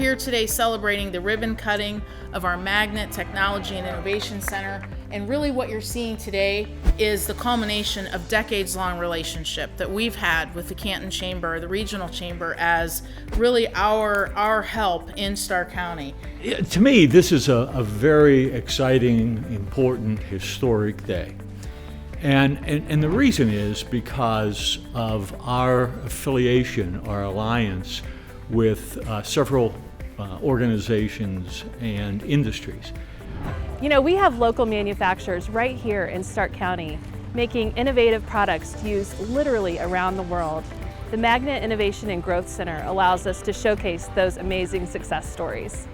here today celebrating the ribbon cutting of our Magnet Technology and Innovation Center. And really what you're seeing today is the culmination of decades-long relationship that we've had with the Canton Chamber, the regional chamber, as really our help in Starr County. To me, this is a very exciting, important, historic day. And the reason is because of our affiliation, our alliance with several organizations and industries. You know, we have local manufacturers right here in Stark County making innovative products used literally around the world. The Magnet Innovation and Growth Center allows us to showcase those amazing success stories.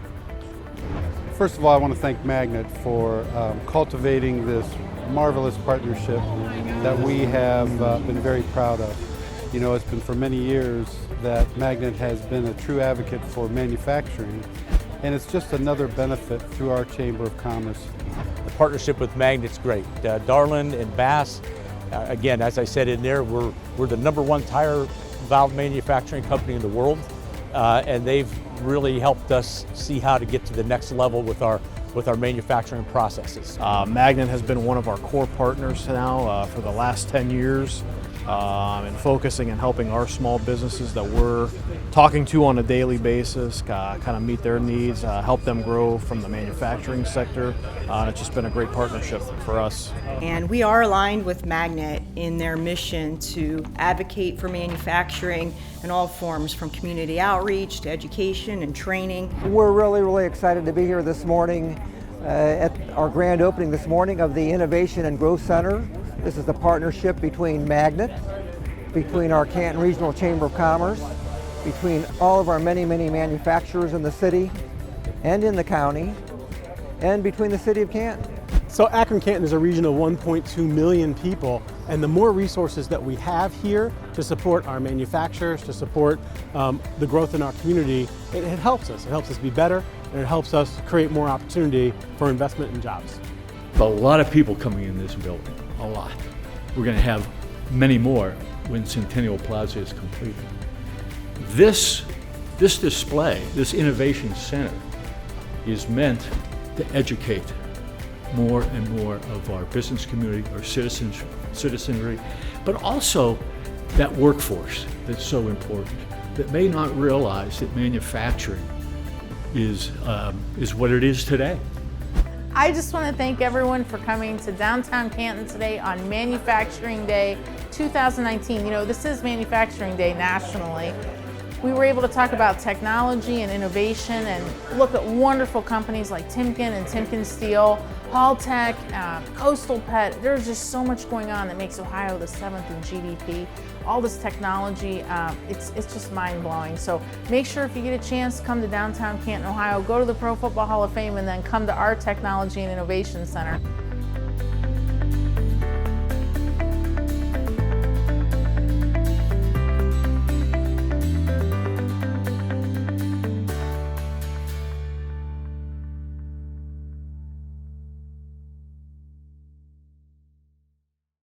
First of all, I want to thank Magnet for cultivating this marvelous partnership that we have been very proud of. You know, it's been for many years that Magnet has been a true advocate for manufacturing, and it's just another benefit through our Chamber of Commerce. The partnership with Magnet's great. Darlin and Bass, again, as I said in there, we're the #1 tire valve manufacturing company in the world, and they've really helped us see how to get to the next level with our manufacturing processes. Magnet has been one of our core partners now for the last 10 years. And focusing and helping our small businesses that we're talking to on a daily basis, kind of meet their needs, help them grow from the manufacturing sector. It's just been a great partnership for us. And we are aligned with Magnet in their mission to advocate for manufacturing in all forms, from community outreach to education and training. We're really excited to be here this morning at our grand opening this morning of the Innovation and Growth Center. This is the partnership between Magnet, between our Canton Regional Chamber of Commerce, between all of our many manufacturers in the city and in the county, and between the city of Canton. So Akron-Canton is a region of 1.2 million people, and the more resources that we have here to support our manufacturers, to support the growth in our community, it helps us. It helps us be better, and it helps us create more opportunity for investment and jobs. A lot of people coming in this building, a lot. We're going to have many more when Centennial Plaza is completed. This display, this innovation center, is meant to educate more and more of our business community, our citizenry, but also that workforce that's so important, that may not realize that manufacturing is what it is today. I just want to thank everyone for coming to downtown Canton today on Manufacturing Day 2019. You know, this is Manufacturing Day nationally. We were able to talk about technology and innovation and look at wonderful companies like Timken and Timken Steel, Haltech, Coastal Pet. There's just so much going on that makes Ohio the 7th in GDP. All this technology, it's just mind-blowing. So make sure if you get a chance, come to downtown Canton, Ohio, go to the Pro Football Hall of Fame, and then come to our Technology and Innovation Center.